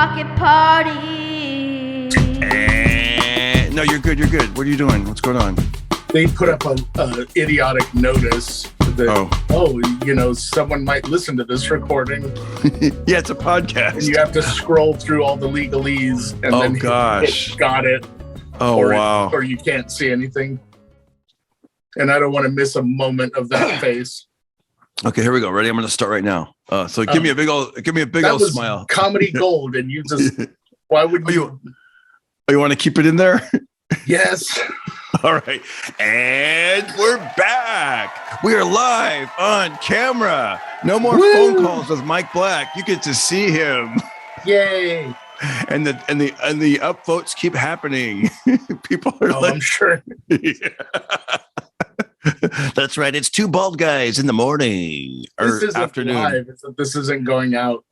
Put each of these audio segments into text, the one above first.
pocket party. No, you're good. You're good. What are you doing? What's going on? They put up a idiotic notice that, someone might listen to this recording. Yeah, it's a podcast. And you have to scroll through all the legalese and then hit got it. Oh, wow. Or you can't see anything. And I don't want to miss a moment of that face. Okay, here we go. Ready? I'm going to start right now. So give me a big old smile. Comedy gold, and you just why would you? You want to keep it in there? Yes. All right, and we're back. We are live on camera. No more phone calls with Mike Black. You get to see him. Yay! And the upvotes keep happening. People are I'm sure. Yeah. That's right. It's two bald guys in the morning or afternoon. Live. This isn't going out.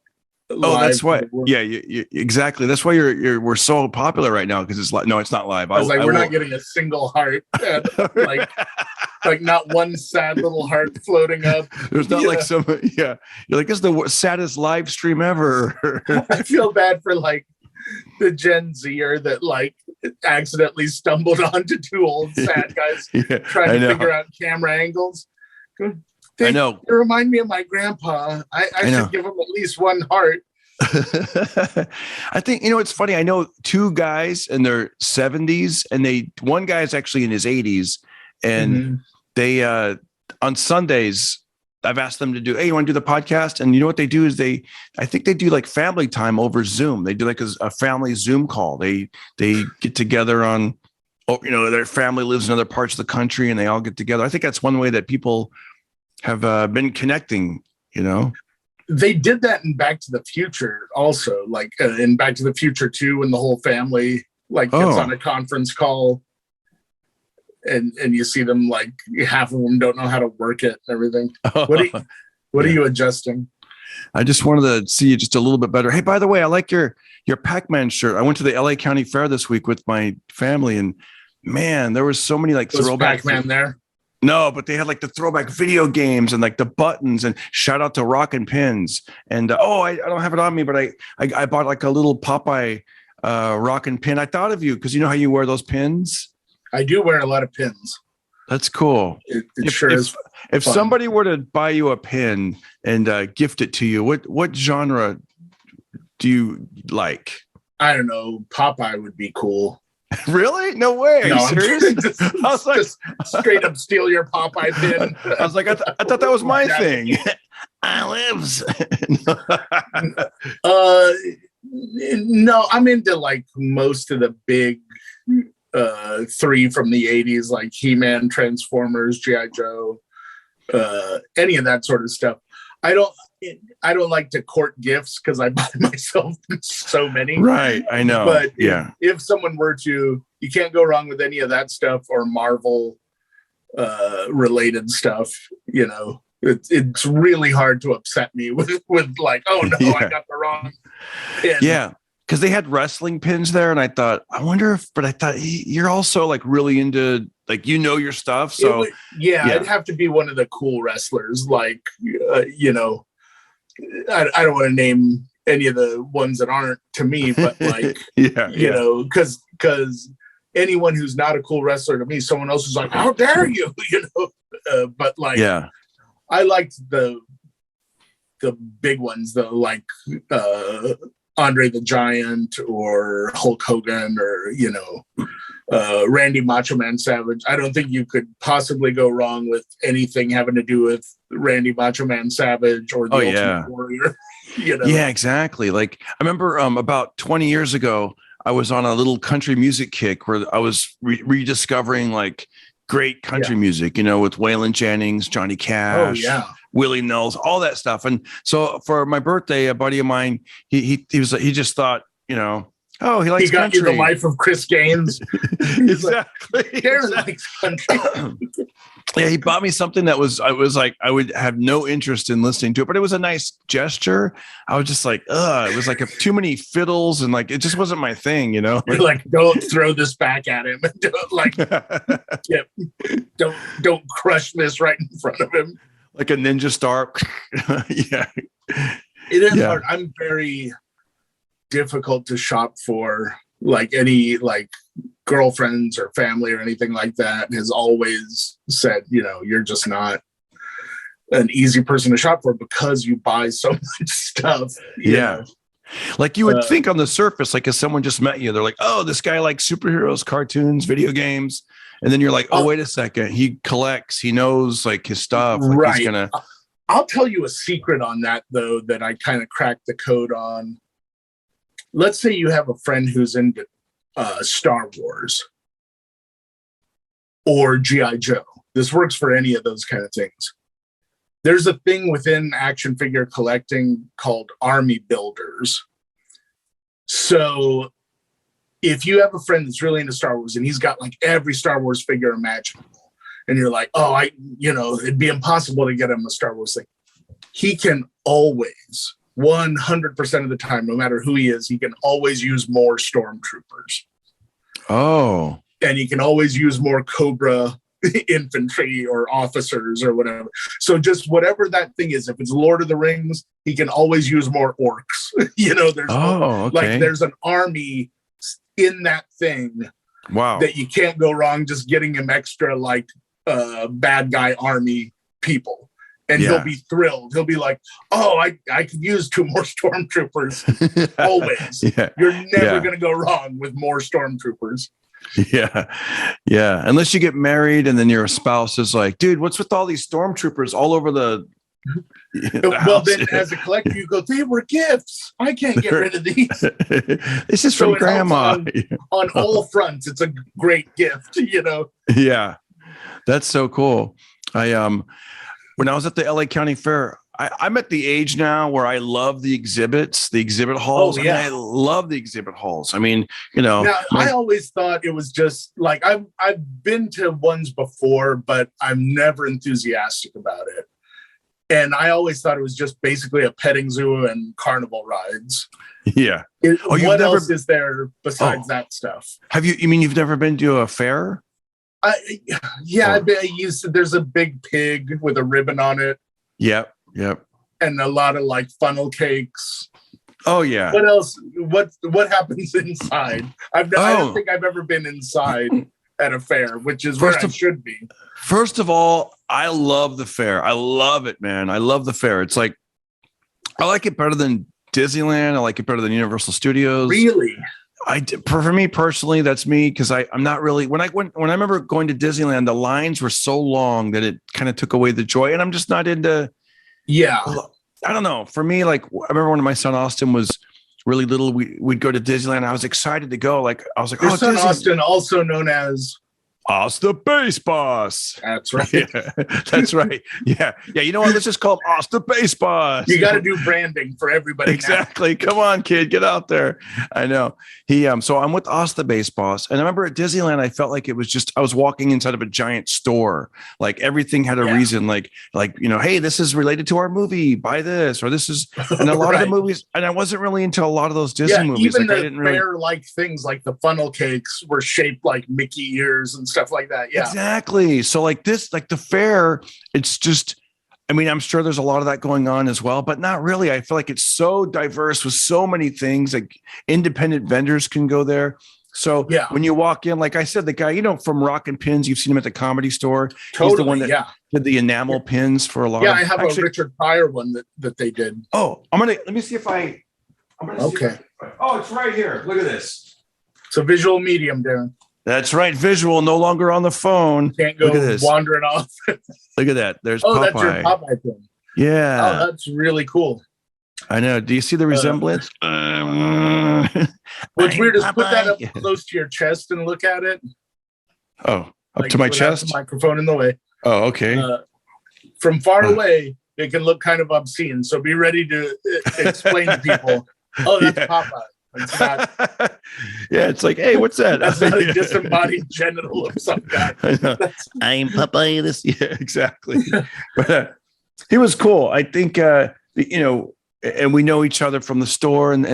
Oh, that's why. Yeah, exactly. That's why we're so popular right now because it's like no, it's not live. I was we're not getting a single heart, like not one sad little heart floating up. There's not like some. Yeah, you're like it's the saddest live stream ever. I feel bad for like the Gen Zer that accidentally stumbled onto two old sad guys trying to figure out camera angles. I know. You remind me of my grandpa. I should give him at least one heart. I think, it's funny. I know two guys in their 70s and one guy is actually in his 80s and they, on Sundays, I've asked them to do, hey, you want to do the podcast? And you know what they do is I think they do like family time over Zoom. They do like a family Zoom call. They get together on, their family lives in other parts of the country and they all get together. I think that's one way that people have been connecting, They did that in Back to the Future also, like in Back to the Future 2 when the whole family gets on a conference call and you see them half of them don't know how to work it and everything. What are you adjusting? I just wanted to see you just a little bit better. Hey, by the way, I like your Pac-Man shirt. I went to the LA County Fair this week with my family and man, there was so many throwback Pac-Man there. No, but they had the throwback video games and the buttons and shout out to Rockin' Pins. And I don't have it on me, but I bought a little Popeye Rockin' Pin. I thought of you because you know how you wear those pins? I do wear a lot of pins. That's cool. It sure is. If somebody were to buy you a pin and gift it to you, what genre do you like? I don't know. Popeye would be cool. Really? No way. Are you serious? I was just straight up steal your Popeye pin. I was like, I thought that was my thing. I lives. No, I'm into most of the big three from the 80s, like He-Man, Transformers, G.I. Joe, any of that sort of stuff. I don't like to court gifts because I buy myself so many. Right, I know. But if someone were to, you can't go wrong with any of that stuff or Marvel related stuff. It's really hard to upset me with oh no, I got the wrong pin. Yeah, because they had wrestling pins there, and I thought, I thought you're also really into your stuff. So I'd have to be one of the cool wrestlers, I don't want to name any of the ones that aren't to me, but because anyone who's not a cool wrestler to me, someone else is like, how dare you, but I liked the big ones though, Andre the Giant or Hulk Hogan or, Randy Macho Man Savage. I don't think you could possibly go wrong with anything having to do with Randy Macho Man Savage or the Ultimate Warrior. Yeah, exactly. I remember about 20 years ago, I was on a little country music kick where I was rediscovering great country music, with Waylon Jennings, Johnny Cash, Willie Nelson, all that stuff. And so for my birthday, a buddy of mine, he just thought, he likes got country. You the life of Chris Gaines. Exactly. Darren likes country. Yeah, he bought me something that I would have no interest in listening to it, but it was a nice gesture. I was just it was too many fiddles and it just wasn't my thing, You're don't throw this back at him. Don't crush this right in front of him. Like a ninja star. Yeah. It is hard. I'm very difficult to shop for. Like any like girlfriends or family or anything like that has always said, you know, you're just not an easy person to shop for because you buy so much stuff. You know? Like you would think on the surface, like if someone just met you, they're like, oh, this guy likes superheroes, cartoons, video games. And then you're like, oh, wait a second. He collects, he knows like his stuff. Like right. He's gonna. I'll tell you a secret on that, though, that I kind of cracked the code on. Let's say you have a friend who's into Star Wars or G.I. Joe. This works for any of those kind of things. There's a thing within action figure collecting called army builders. So if you have a friend that's really into Star Wars and he's got like every Star Wars figure imaginable, and you're like, oh, it'd be impossible to get him a Star Wars thing. He can always, 100% of the time, no matter who he is, he can always use more stormtroopers. Oh. And he can always use more Cobra infantry or officers or whatever. So just whatever that thing is, if it's Lord of the Rings, he can always use more orcs. There's there's an army in that thing. Wow. That you can't go wrong just getting him extra like bad guy army people. And he'll be thrilled. He'll be like, oh, I could use 2 more stormtroopers. Always. You're never going to go wrong with more stormtroopers. Yeah. Unless you get married and then your spouse is like, dude, what's with all these stormtroopers all over the well, then as a collector, you go, they were gifts. I can't get rid of these. This is from grandma. On all fronts, it's a great gift, you know? Yeah. That's so cool. When I was at the LA County Fair, I'm at the age now where I love the exhibit halls. Oh, yeah. I love the exhibit halls. I mean, you know. Now, I always thought it was just like, I've been to ones before, but I'm never enthusiastic about it. And I always thought it was just basically a petting zoo and carnival rides. Yeah. What else is there besides that stuff? You mean you've never been to a fair? There's a big pig with a ribbon on it. Yep. And a lot of like funnel cakes. Oh yeah. What else? What happens inside? I don't think I've ever been inside at a fair, which is where I should be. First of all, I love the fair. I love it, man. I love the fair. It's like, I like it better than Disneyland. I like it better than Universal Studios. Really? For me personally, that's me, because I'm not really, when I remember going to Disneyland, the lines were so long that it kind of took away the joy, and I'm just not into. Yeah, I don't know. For me, like, I remember when my son Austin was really little, we'd go to Disneyland. I was excited to go. Like, I was like, your son Austin, also known as AusTheBassBoss. That's right. Yeah, that's right. Yeah. You know what? Let's just call him AusTheBassBoss. You got to do branding for everybody. Exactly. Now. Come on, kid, get out there. I know. So I'm with AusTheBassBoss, and I remember at Disneyland, I felt like it was just, I was walking inside of a giant store. Like everything had a reason. Like hey, this is related to our movie. Buy this, or this is. And a lot of the movies, and I wasn't really into a lot of those Disney movies. Even like, the fair-like things, like the funnel cakes, were shaped like Mickey ears and stuff like that. Yeah, exactly. So like this, like the fair, it's just, I mean, I'm sure there's a lot of that going on as well, but not really. I feel like it's so diverse with so many things. Like independent vendors can go there. So when you walk in, like I said, the guy, from Rock and Pins, you've seen him at the Comedy Store. Totally, he's the one that did the enamel pins for a lot. Yeah, I have a Richard Pryor one that they did. Oh, let me see if I'm gonna okay. Oh, it's right here. Look at this. It's a visual medium, Darren. That's right. Visual, no longer on the phone. Can't go wandering off. Look at that. There's Popeye. That's your Popeye thing. Yeah. Oh, that's really cool. I know. Do you see the resemblance? What's weird is put that up close to your chest and look at it. Oh, up to my chest? The microphone in the way. Oh, okay. From far away, it can look kind of obscene. So be ready to explain to people, that's Popeye. It's not, it's like, hey, what's that? That's not a disembodied genital of some guy. I'm Popeye. This, exactly. But he was cool. I think, and we know each other from the store, and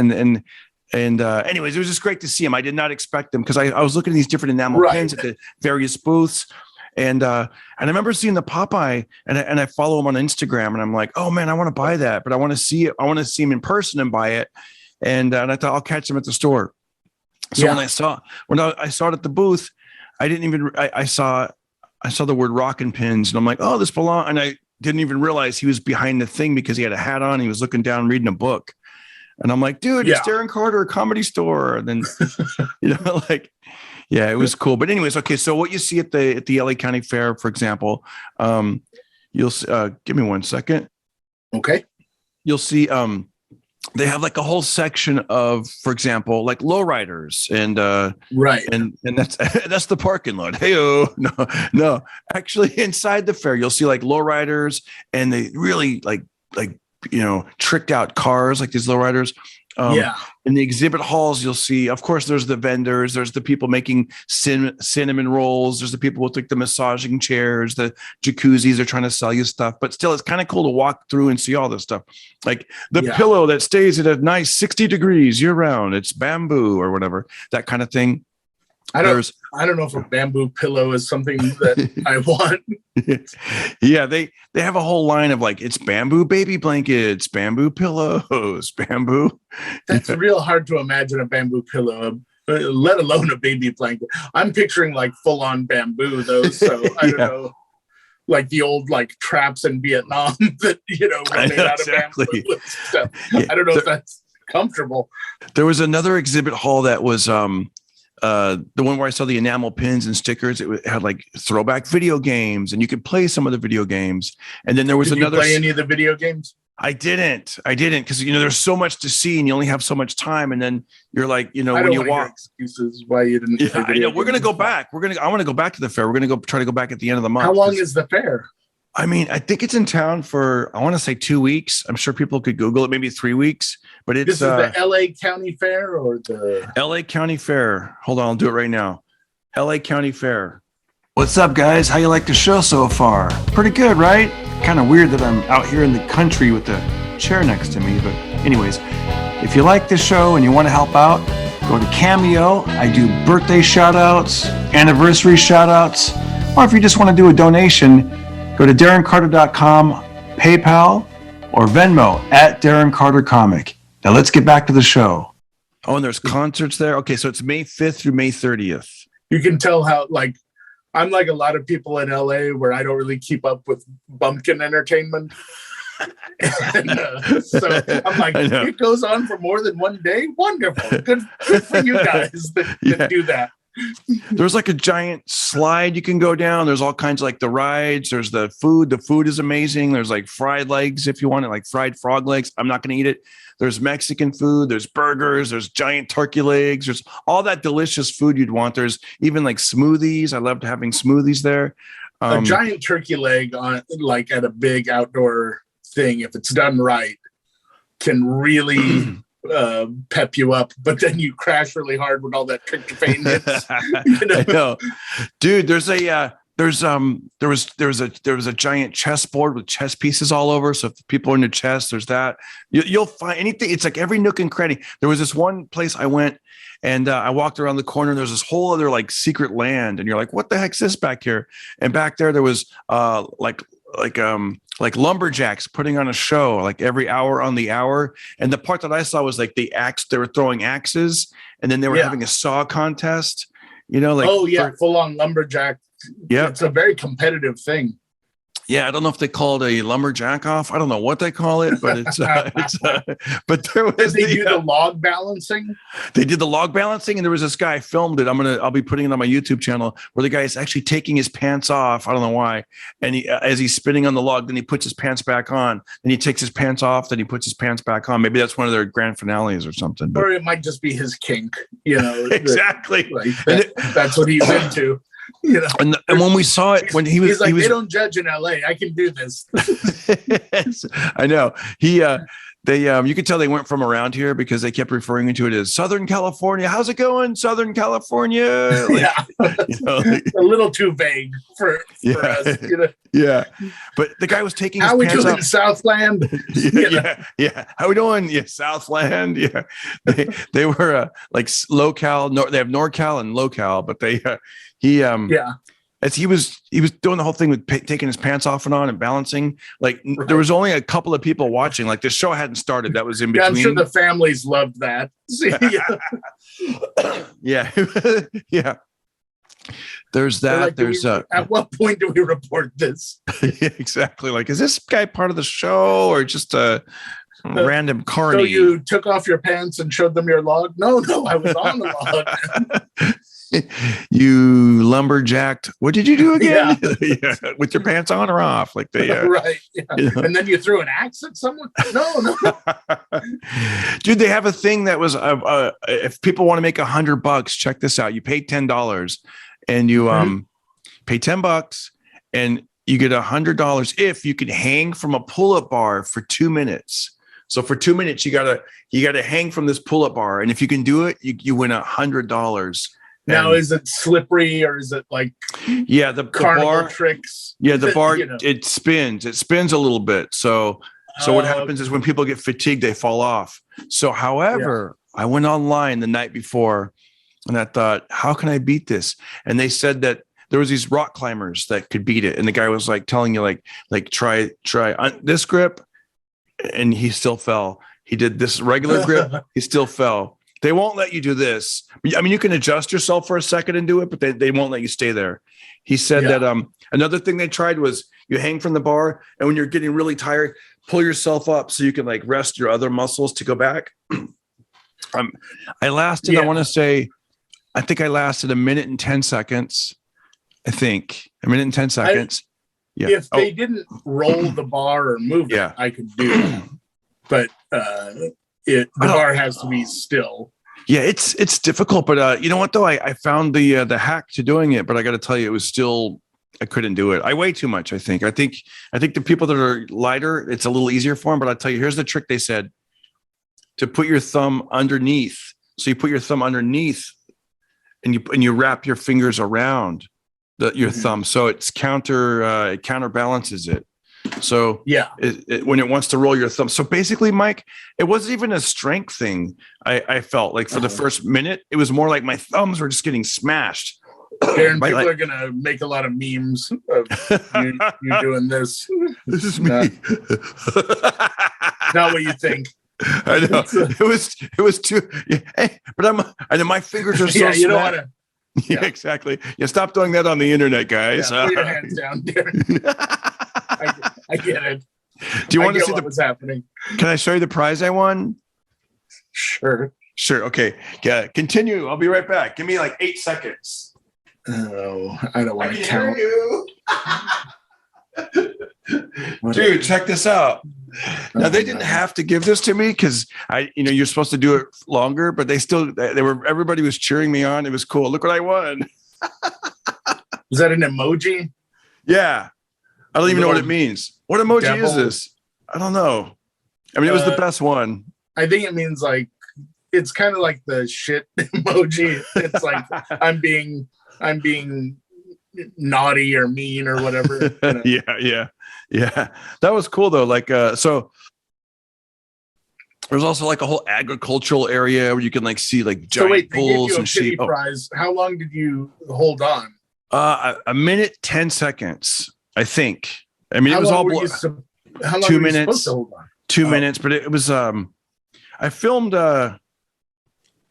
anyways, it was just great to see him. I did not expect him, because I was looking at these different enamel pins at the various booths, and I remember seeing the Popeye, and I follow him on Instagram, and I'm like, oh man, I want to buy that, but I want to see it. I want to see him in person and buy it. and I thought I'll catch them at the store. So when I saw it at the booth, I saw the word rockin' pins, and I'm like, oh, this belongs. And I didn't even realize he was behind the thing because he had a hat on. He was looking down, reading a book. And I'm like, dude, it's Darren Carter Comedy Store. And then, it was cool. But anyways, okay. So what you see at the LA County Fair, for example, you'll give me 1 second. Okay. You'll see they have like a whole section of, for example, like lowriders and right. And that's the parking lot. Hey-o. No. Actually inside the fair, you'll see like lowriders, and they really like tricked out cars, like these lowriders. In the exhibit halls, you'll see, of course, there's the vendors, there's the people making cinnamon rolls, there's the people with like the massaging chairs, the jacuzzis are trying to sell you stuff. But still, it's kind of cool to walk through and see all this stuff. Like the pillow that stays at a nice 60 degrees year round, it's bamboo or whatever, that kind of thing. I don't know if a bamboo pillow is something that I want. Yeah, they have a whole line of like, it's bamboo baby blankets, bamboo pillows, bamboo. That's real hard to imagine a bamboo pillow, let alone a baby blanket. I'm picturing like full on bamboo though, so I don't know. Like the old like traps in Vietnam that were made out of bamboo and stuff. I don't know if that's comfortable. There was another exhibit hall that was the one where I saw the enamel pins and stickers. It had like throwback video games, and you could play some of the video games. And then there was another. Did you play any of the video games? I didn't because there's so much to see, and you only have so much time. And then you're like, when you walk, excuses why you didn't. Yeah, I know. We're gonna go back. I want to go back to the fair. We're gonna try to go back at the end of the month. How long is the fair? I mean, I think it's in town for, I want to say 2 weeks. I'm sure people could Google it, maybe 3 weeks. But it's this is the LA County Fair or the LA County Fair. Hold on, I'll do it right now. LA County Fair. What's up, guys? How you like the show so far? Pretty good, right? Kind of weird that I'm out here in the country with the chair next to me. But anyways, if you like the show and you want to help out, go to CAMEO. I do birthday shout outs, anniversary shout outs, or if you just want to do a donation, go to DarrenCarter.com, PayPal, or Venmo at Darren Carter Comic. Now let's get back to the show. Oh, and there's concerts there? Okay, so it's May 5th through May 30th. You can tell how, like, I'm like a lot of people in LA where I don't really keep up with bumpkin entertainment. And, so I'm like, it goes on for more than one day? Wonderful. Good for you guys that do that. There's like a giant slide you can go down. There's all kinds of like the rides. There's the food. The food is amazing. There's like fried legs if you want it, like fried frog legs. I'm not going to eat it. There's Mexican food. There's burgers. There's giant turkey legs. There's all that delicious food you'd want. There's even like smoothies. I loved having smoothies there. A giant turkey leg on like at a big outdoor thing, if it's done right, can really pep you up, but then you crash really hard when all that tryptophan hits. I know, dude. There was a giant chessboard with chess pieces all over. So if people are into chess, there's that. You'll find anything. It's like every nook and cranny. There was this one place I went, and I walked around the corner, and there's this whole other like secret land, and you're like, what the heck's this back here? And back there was like lumberjacks putting on a show like every hour on the hour. And the part that I saw was like they were throwing axes, and then they were having a saw contest, full on lumberjack. Yeah. It's a very competitive thing. Yeah, I don't know if they call it a lumberjack off. I don't know what they call it, but but there was Did they do the log balancing? They did the log balancing, and there was this guy filmed it. I'll be putting it on my YouTube channel, where the guy is actually taking his pants off. I don't know why. And as he's spinning on the log, then he puts his pants back on. Then he takes his pants off. Then he puts his pants back on. Maybe that's one of their grand finales or something. Or it might just be his kink. Exactly. That's what he's into. And when we saw it, when he was like, they don't judge in LA. I can do this. I know. You could tell they weren't from around here because they kept referring to it as Southern California. How's it going, Southern California? A little too vague for us. Yeah, but the guy was taking his how we pants doing, off. Southland? Yeah. How we doing? Yeah, Southland. Yeah, they were like SoCal. No, they have NorCal and LoCal, but as he was doing the whole thing with taking his pants off and on and balancing. Like there was only a couple of people watching. Like the show hadn't started. That was in between. Yeah, I'm sure the families loved that. Yeah. Yeah. There's that. Like, there's at what point do we report this? Yeah, exactly. Like, is this guy part of the show or just a random carny? So you took off your pants and showed them your log? No, I was on the log. You lumberjacked. What did you do again? Yeah. With your pants on or off? Like they right. Yeah. You know? And then you threw an axe at someone? No. Dude, they have a thing that was if people want to make $100, check this out. You pay $10 and you pay $10 and you get $100 if you can hang from a pull-up bar for 2 minutes. So for 2 minutes, you gotta hang from this pull-up bar, and if you can do it, you win $100. Now, is it slippery or is it like the bar tricks? Yeah, the bar it spins. It spins a little bit. So what happens is when people get fatigued, they fall off. So, however, I went online the night before, and I thought, how can I beat this? And they said that there was these rock climbers that could beat it, and the guy was like telling you like try this grip, and he still fell. He did this regular grip, he still fell. They won't let you do this. I mean, you can adjust yourself for a second and do it, but they won't let you stay there. He said that another thing they tried was you hang from the bar, and when you're getting really tired, pull yourself up so you can like rest your other muscles to go back. I lasted, I want to say, I think I lasted 1 minute and 10 seconds. I think 1 minute and 10 seconds. If they didn't roll the bar or move it, I could do it. But the bar has to be still. Yeah, it's difficult, but you know what though? I found the hack to doing it, but I got to tell you, it was still, I couldn't do it. I weigh too much. I think the people that are lighter, it's a little easier for them. But I'll tell you, here's the trick. They said to put your thumb underneath. So you put your thumb underneath, and you wrap your fingers around your thumb, so it counterbalances it. So when it wants to roll your thumb. So basically, Mike, it wasn't even a strength thing. I felt like for the first minute, it was more like my thumbs were just getting smashed. Darren, people are going to make a lot of memes of you doing this. This is me. Not what you think. I know. It was too, but I know my fingers are so you don't want to. Yeah, exactly. Yeah, stop doing that on the internet, guys. Put your hands down, Darren. I get it. Do you want to see what's happening? Can I show you the prize I won? Sure. Okay. Yeah. Continue. I'll be right back. Give me like 8 seconds. Oh, I don't want to count. Dude, check this out. Now they didn't have to give this to me because you're supposed to do it longer, but everybody was cheering me on. It was cool. Look what I won. Is that an emoji? Yeah. I don't even know what it means. What emoji is this? I don't know. I mean, it was the best one. I think it means like, it's kind of like the shit emoji. It's like, I'm being naughty or mean or whatever. Yeah. That was cool though. Like, so there's also like a whole agricultural area where you can like see like giant bulls and sheep. Prize. How long did you hold on? 1 minute, 10 seconds, I think. I mean, it was all how long 2 were minutes, you supposed to hold on? 2 minutes, but it was, I filmed, I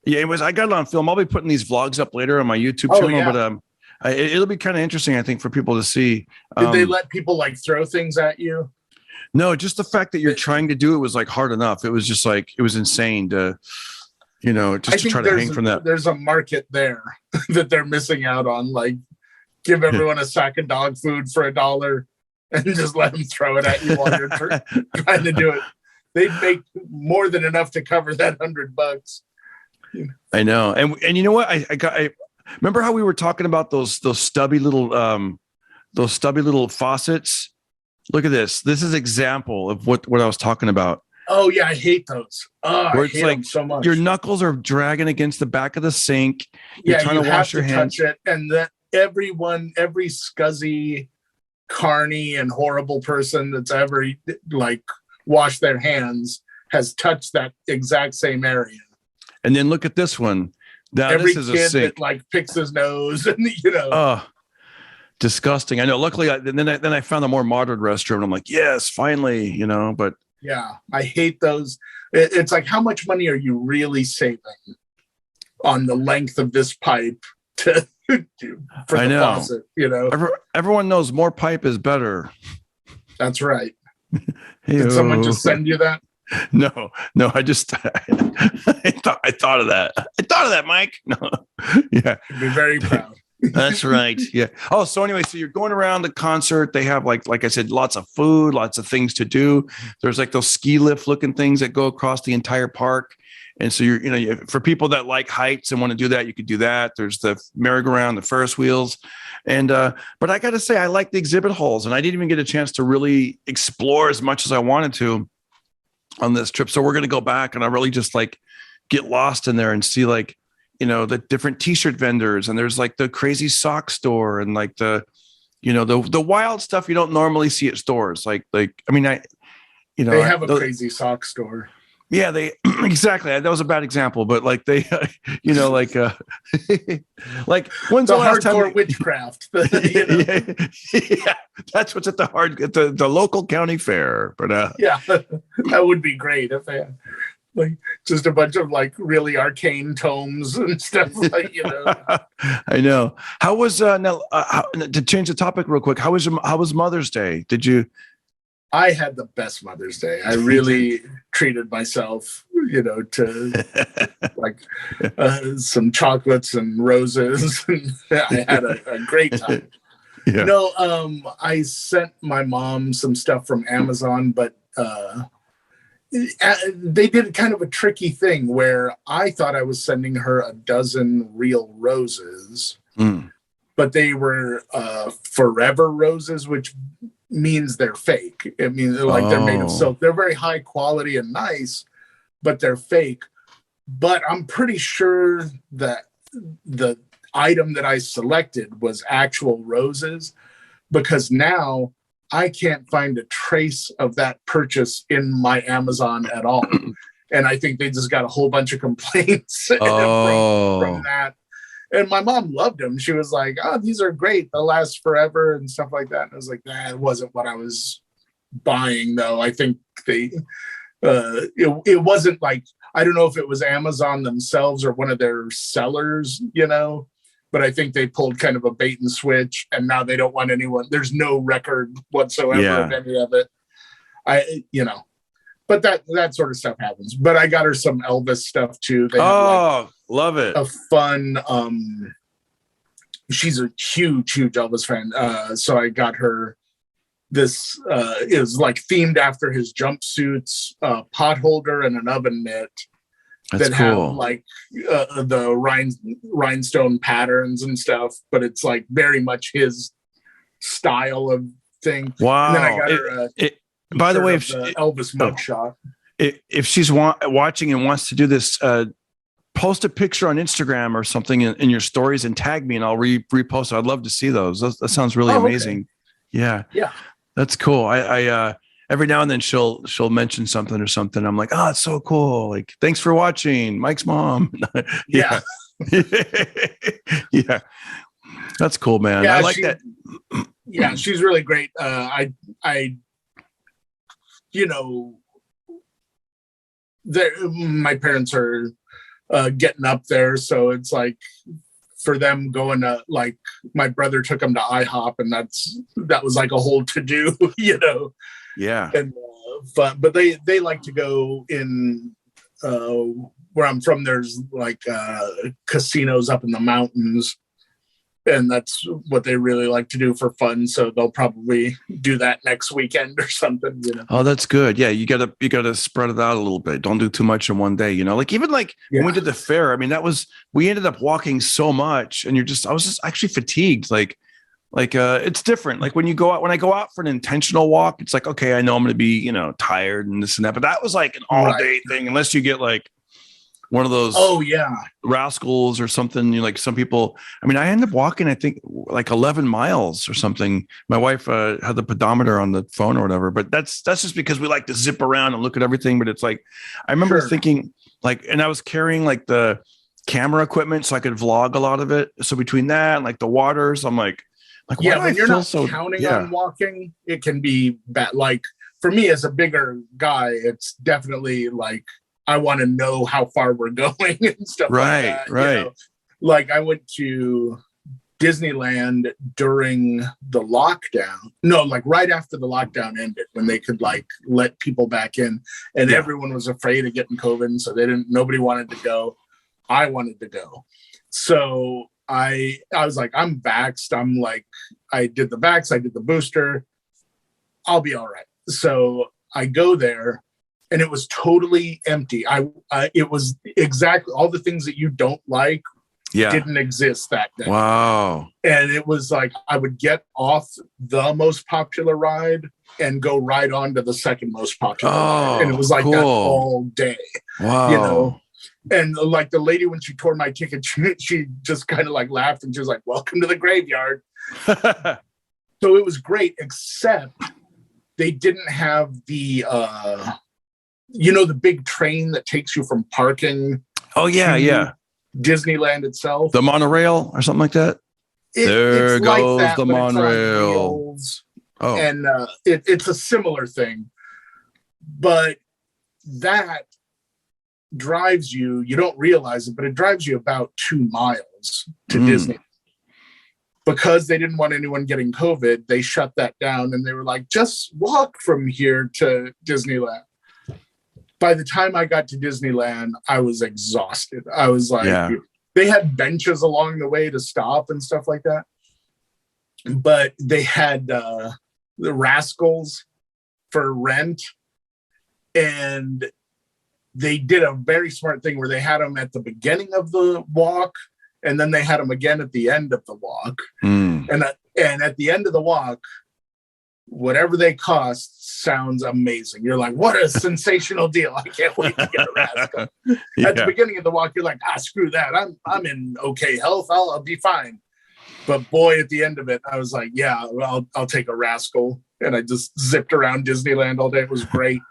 got it on film. I'll be putting these vlogs up later on my YouTube channel, but it'll be kind of interesting, I think, for people to see. Did they let people like throw things at you? No, just the fact that you're trying to do it was like hard enough. It was just like, it was insane to, to try to hang from that. There's a market there that they're missing out on. Like, give everyone a sack of dog food for $1 and just let them throw it at you while you're trying to do it. They'd make more than enough to cover that $100. I know. And you know what? I remember how we were talking about those stubby little faucets. Look at this. This is example of what I was talking about. Oh yeah, I hate those. Where it's like so much. Your knuckles are dragging against the back of the sink. You're trying to wash your hands. Touch it, and that every scuzzy, carny, and horrible person that's ever like washed their hands has touched that exact same area. And then look at this one. Now every this is kid a sink that like picks his nose, and disgusting. I know. Luckily, then I found a more modern restroom. And I'm like, yes, finally, you know. But yeah, I hate those. It's like, how much money are you really saving on the length of this pipe for the faucet? You know, everyone knows more pipe is better. That's right. Did someone just send you that? No. I just I thought of that. I thought of that, Mike. No, yeah, you'd be very proud. That's right. Yeah. Oh, so anyway, so you're going around the concert. They have like I said, lots of food, lots of things to do. There's like those ski lift looking things that go across the entire park. And so for people that like heights and want to do that, you could do that. There's the merry-go-round, the Ferris wheels. And, but I got to say, I like the exhibit halls, and I didn't even get a chance to really explore as much as I wanted to on this trip. So we're going to go back, and I really just like get lost in there and see like, the different t-shirt vendors, and there's like the crazy sock store, and like the wild stuff you don't normally see at stores. Like, they have a crazy sock store. Yeah, they exactly. That was a bad example, but like they, like like when's the last hardcore witchcraft? Yeah, that's what's at the local county fair. But yeah, that would be great if they had like just a bunch of like really arcane tomes and stuff like I know. How was now? To change the topic real quick, how was Mother's Day? Did you? I had the best Mother's Day. I really treated myself, to like some chocolates and roses. I had a great time. Yeah. I sent my mom some stuff from Amazon, but they did kind of a tricky thing where I thought I was sending her a dozen real roses, but they were forever roses, which means they're fake. I mean, they're made of silk. They're very high quality and nice, but they're fake. But I'm pretty sure that the item that I selected was actual roses, because now I can't find a trace of that purchase in my Amazon at all. And I think they just got a whole bunch of complaints from that. And my mom loved them. She was like, "Oh, these are great. They'll last forever," and stuff like that. And I was like, "Nah, it wasn't what I was buying, though." I think it wasn't like, I don't know if it was Amazon themselves or one of their sellers, but I think they pulled kind of a bait and switch, and now they don't want anyone. There's no record whatsoever of any of it. But that sort of stuff happens. But I got her some Elvis stuff too. They love it. A fun. She's a huge Elvis fan. So I got her this. It was like themed after his jumpsuits, pot holder, and an oven mitt. That's that cool. Have like the rhinestone patterns and stuff, but it's like very much his style of thing. Wow. And then I got her. By the way, if Elvis mugshot. If she's watching and wants to do this, post a picture on Instagram or something in your stories and tag me, and I'll repost it. I'd love to see those. That sounds really amazing. Okay. Yeah, that's cool. I every now and then she'll mention something or something. I'm like, oh, it's so cool. Like, thanks for watching, Mike's mom. Yeah. Yeah. That's cool, man. Yeah, I like that. Yeah, she's really great. My parents are getting up there, so it's like for them going to, like, my brother took them to IHOP, and that was like a whole to do, Yeah. And but they like to go in where I'm from. There's like casinos up in the mountains. And that's what they really like to do for fun. So they'll probably do that next weekend or something. Oh, that's good. Yeah, you gotta spread it out a little bit. Don't do too much in one day. Like even like when we did the fair. I mean, we ended up walking so much, and I was just actually fatigued. Like it's different. Like when I go out for an intentional walk, it's like, okay, I know I'm going to be tired and this and that. But that was like an all day thing, unless you get like one of those rascals or something. Like some people, I mean, I ended up walking, I think like 11 miles or something. My wife had the pedometer on the phone or whatever, but that's just because we like to zip around and look at everything. But it's like, I remember thinking like, and I was carrying like the camera equipment so I could vlog a lot of it. So between that and like the waters, I'm like, Like, yeah, why when do I you're feel not so counting on walking, it can be bad. Like for me as a bigger guy, it's definitely like I want to know how far we're going and stuff like that. Right. You know? Like I went to Disneyland during the lockdown. No, like right after the lockdown ended, when they could like let people back in, and everyone was afraid of getting COVID, so nobody wanted to go. I wanted to go. So I was like, I'm vaxxed. I'm like, I did the vax, I did the booster. I'll be all right. So I go there and it was totally empty. It was exactly all the things that you don't like didn't exist that day. Wow. And it was like I would get off the most popular ride and go right on to the second most popular ride. And it was like that all day. Wow. You know? And like the lady, when she tore my ticket, she just kind of like laughed and she was like, welcome to the graveyard. So it was great, except they didn't have the the big train that takes you from parking. Oh yeah. Disneyland itself, the monorail or something like that. There it's goes like that, the monorail. And it's a similar thing, but that drives you don't realize it, but it drives you about 2 miles to Disney. Because they didn't want anyone getting COVID, they shut that down and they were like, just walk from here to Disneyland. By the time I got to Disneyland, I was exhausted. I was like, they had benches along the way to stop and stuff like that. But they had the Rascals for rent. And they did a very smart thing where they had them at the beginning of the walk, and then they had them again at the end of the walk. And at the end of the walk, whatever they cost sounds amazing. You're like, what a sensational deal. I can't wait to get a Rascal. At the beginning of the walk, you're like, screw that. I'm in okay health. I'll be fine. But boy, at the end of it, I was like, yeah, well, I'll take a Rascal. And I just zipped around Disneyland all day. It was great.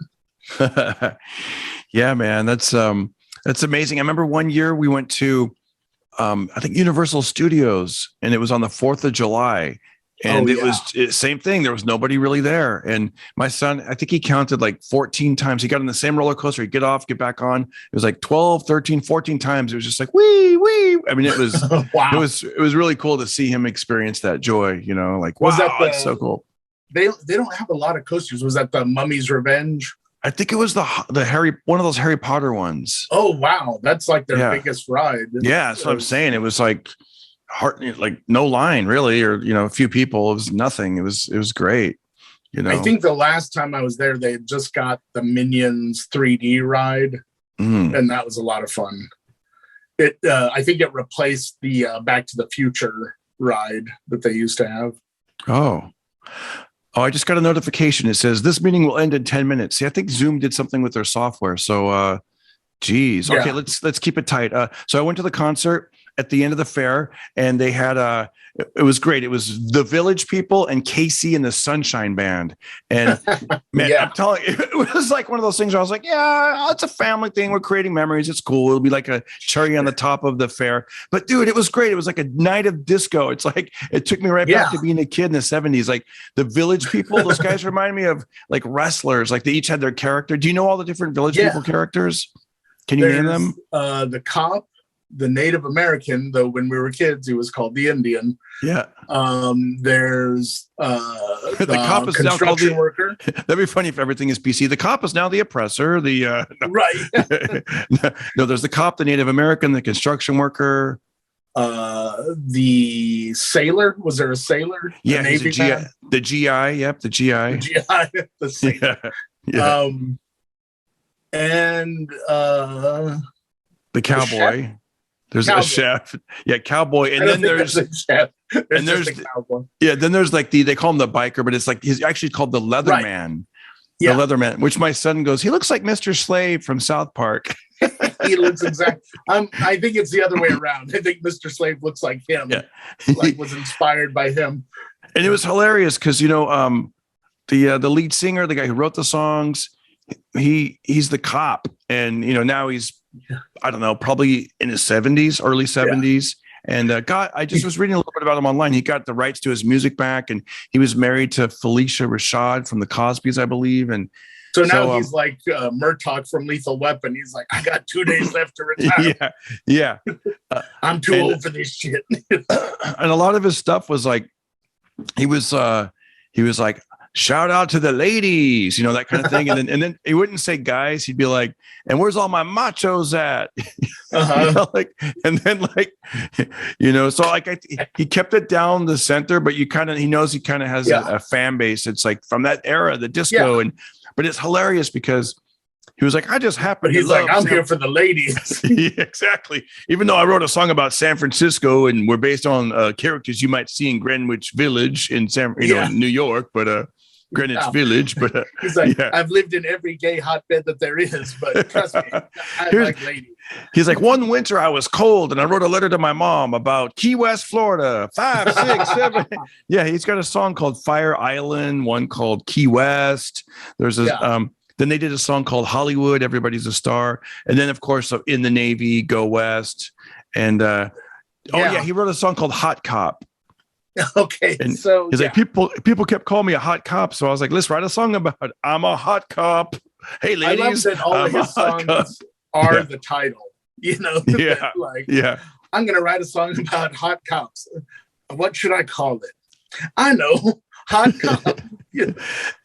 Yeah, man, that's amazing. I remember one year we went to I think Universal Studios, and it was on the 4th of July. And it was same thing. There was nobody really there. And my son, I think he counted like 14 times. He got on the same roller coaster. He'd get off, get back on. It was like 12, 13, 14 times. It was just like, wee, wee. I mean, it was, wow. It was really cool to see him experience that joy, like, wow, that's so cool. They don't have a lot of coasters. Was that the Mummy's Revenge? I think it was the one of those Harry Potter ones. Oh, wow. That's like their biggest ride. Yeah. That's what I'm saying. It was like, like no line really, or a few people. It was nothing. It was great. I think the last time I was there, they had just got the Minions 3D ride, and that was a lot of fun. I think it replaced the Back to the Future ride that they used to have. Oh, I just got a notification. It says this meeting will end in 10 minutes. See, I think Zoom did something with their software. So geez. Okay, let's keep it tight. So I went to the concert at the end of the fair, and they had it was great. It was the Village People and Casey and the Sunshine Band. And man, I'm telling you, it was like one of those things where I was like, yeah, it's a family thing. We're creating memories. It's cool. It'll be like a cherry on the top of the fair. But dude, it was great. It was like a night of disco. It's like, it took me right back to being a kid in the 70s. Like the Village People, those guys remind me of like wrestlers. Like they each had their character. Do you know all the different Village People characters? Can you name them? The cop, the Native American, though when we were kids, he was called the Indian. Yeah. There's the cop is construction now worker. That'd be funny if everything is PC. The cop is now the oppressor. Right. No, there's the cop, the Native American, the construction worker. The sailor. Was there a sailor? Yeah, the GI. Yep, the GI. The GI. The sailor. Yeah. And the cowboy. There's a chef. Yeah, cowboy. And then there's a chef. Then there's like they call him the biker, but it's like he's actually called the Leatherman. Yeah. The Leatherman, which my son goes, he looks like Mr. Slave from South Park. He looks exactly. I think it's the other way around. I think Mr. Slave looks like him. Yeah. Like was inspired by him. And it was hilarious because the lead singer, the guy who wrote the songs, he's the cop, and now he's I don't know, probably in his 70s, early 70s. And I just was reading a little bit about him online. He got the rights to his music back, and he was married to Felicia Rashad from the Cosbys, I believe. And so now he's like Murtaugh from Lethal Weapon. He's like, I got 2 days left to retire. Yeah. I'm too old for this shit. And a lot of his stuff was like, he was like, shout out to the ladies, that kind of thing. And then he wouldn't say guys. He'd be like, and where's all my machos at? So like he kept it down the center, but he knows he kind of has a fan base. It's like from that era, the disco. But it's hilarious because he was like, I just happen to love. I'm here for the ladies. Yeah, exactly. Even though I wrote a song about San Francisco and we're based on characters you might see in Greenwich Village in in New York, but Greenwich Village. But he's like, I've lived in every gay hotbed that there is, but trust me, I like ladies. He's like, one winter I was cold and I wrote a letter to my mom about Key West, Florida, 5, 6, 7. Yeah, he's got a song called Fire Island, one called Key West. There's a then they did a song called Hollywood, Everybody's a Star. And then, of course, In the Navy, Go West. And he wrote a song called Hot Cop. Okay. And so he's like, people kept calling me a hot cop. So I was like, let's write a song about it. I'm a hot cop. Hey, ladies. I love that all of his songs are the title. I'm going to write a song about hot cops. What should I call it? I know. Hot cop.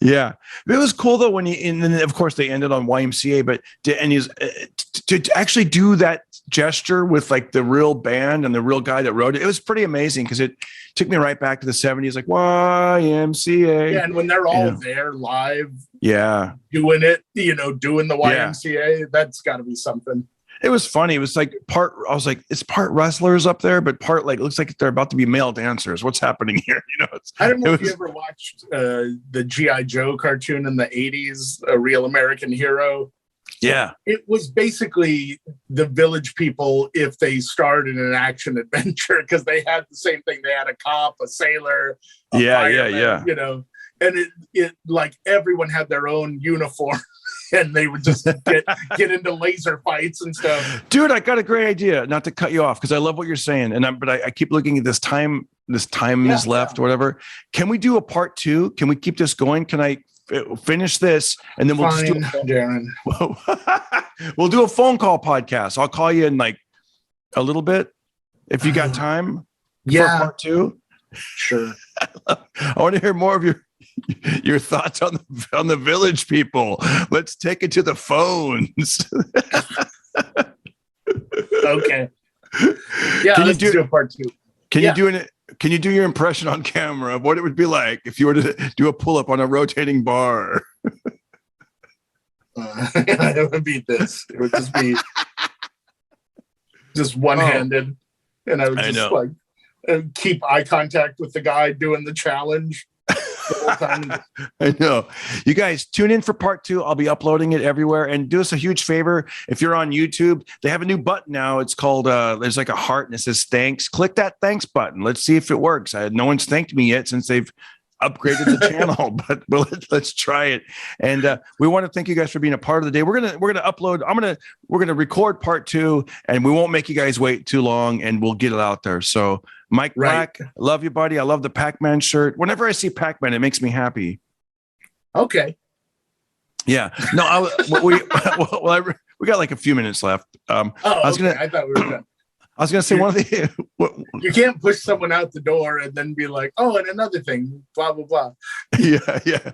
Yeah. It was cool though and then of course they ended on YMCA, but to actually do that gesture with like the real band and the real guy that wrote it, it was pretty amazing because it took me right back to the 70s, like YMCA. Yeah, and when they're all there live, doing it, doing the YMCA, that's got to be something. It was funny. It was like I was like, it's part wrestlers up there, but part like looks like they're about to be male dancers. What's happening here? I don't know if you ever watched the G.I. Joe cartoon in the 80s, A Real American Hero. Yeah. It was basically the Village People if they starred in an action adventure because they had the same thing. They had a cop, a sailor, a fireman, and it like everyone had their own uniform. And they would just get into laser fights and stuff. Dude, I got a great idea. Not to cut you off because I love what you're saying, but I keep looking at this time. This time is left, or whatever. Can we do a part 2? Can we keep this going? Can I finish this and then we'll just do Darren. We'll do a phone call podcast. I'll call you in like a little bit if you got time. For part 2. Sure. I want to hear more of your thoughts on the Village People. Let's take it to the phones. Okay. Yeah, let's do a part 2. Can you do your impression on camera of what it would be like if you were to do a pull-up on a rotating bar? It would be this. It would just be just one-handed, and I would just like keep eye contact with the guy doing the challenge. I know. You guys tune in for part 2. I'll be uploading it everywhere. And do us a huge favor. If you're on YouTube, they have a new button now. It's called, there's like a heart and it says thanks. Click that thanks button. Let's see if it works. No one's thanked me yet since they've upgraded the channel, but let's try it. And we want to thank you guys for being a part of the day. We're gonna upload. We're gonna record part 2, and we won't make you guys wait too long, and we'll get it out there. So, Mike Black, love you, buddy. I love the Pac-Man shirt. Whenever I see Pac-Man, it makes me happy. Okay. Yeah. No, we got like a few minutes left. I thought we were done. I was going to say one of the... You can't push someone out the door and then be like, oh, and another thing, blah, blah, blah. Yeah.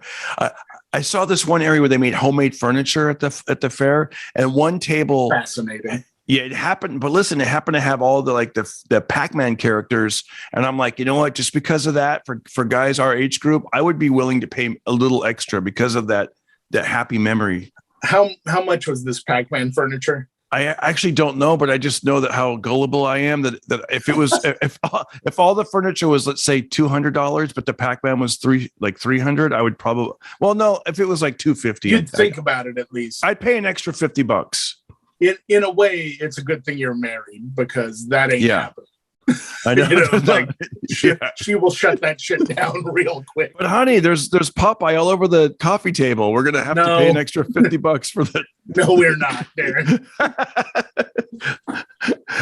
I saw this one area where they made homemade furniture at the fair, and one table... Fascinating. Yeah, it happened. But listen, it happened to have all the Pac-Man characters. And I'm like, you know what? Just because of that, for guys our age group, I would be willing to pay a little extra because of that happy memory. How much was this Pac-Man furniture? I actually don't know, but I just know that how gullible I am that if it was if all the furniture was, let's say $200, but the Pac-Man was $300, I would probably, well, no, if it was like $250, you'd think about it at least. I'd pay an extra $50. In a way, it's a good thing you're married because that ain't happening. I know. She will shut that shit down real quick. But honey, there's Popeye all over the coffee table. We're gonna have to pay an extra $50 for that. No, we're not, Darren.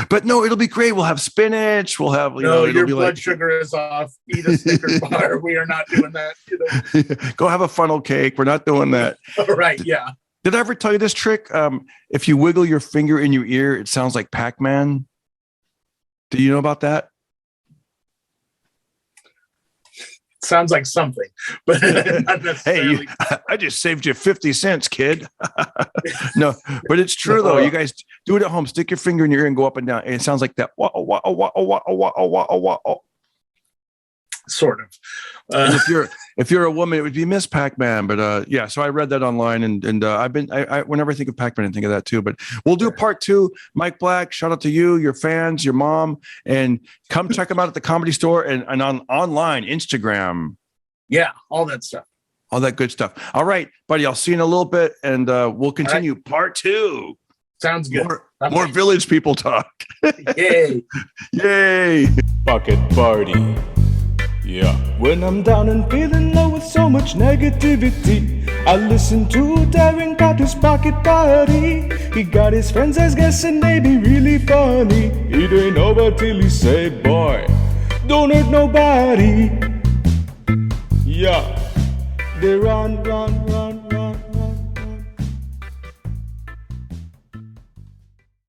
But no, it'll be great. We'll have spinach. We'll have, your it'll be blood sugar is off. Eat a Snickers bar. We are not doing that. Go have a funnel cake. We're not doing that. Right. Yeah. Did I ever tell you this trick? If you wiggle your finger in your ear, it sounds like Pac-Man. Do you know about that? Sounds like something, but not necessarily. Hey, I just saved you 50 cents, kid. No, but it's true though. You guys do it at home. Stick your finger in your ear and go up and down. And it sounds like that. Sort of. And if you're a woman, it would be Miss Pac-Man. But yeah, so I read that online, and I whenever I think of Pac-Man, I think of that too. But we'll do part 2. Mike Black, shout out to you, your fans, your mom, and come check them out at the Comedy Store and on online, Instagram. Yeah, all that stuff. All that good stuff. All right, buddy, I'll see you in a little bit, and we'll continue part 2. Sounds good. More village people talk. Yay. Yay. Pocket party. Yeah. When I'm down and feeling low with so much negativity, I listen to Darren got his pocket party. He got his friends as guests and they be really funny. It ain't over till he say, boy, don't hurt nobody. Yeah. They run.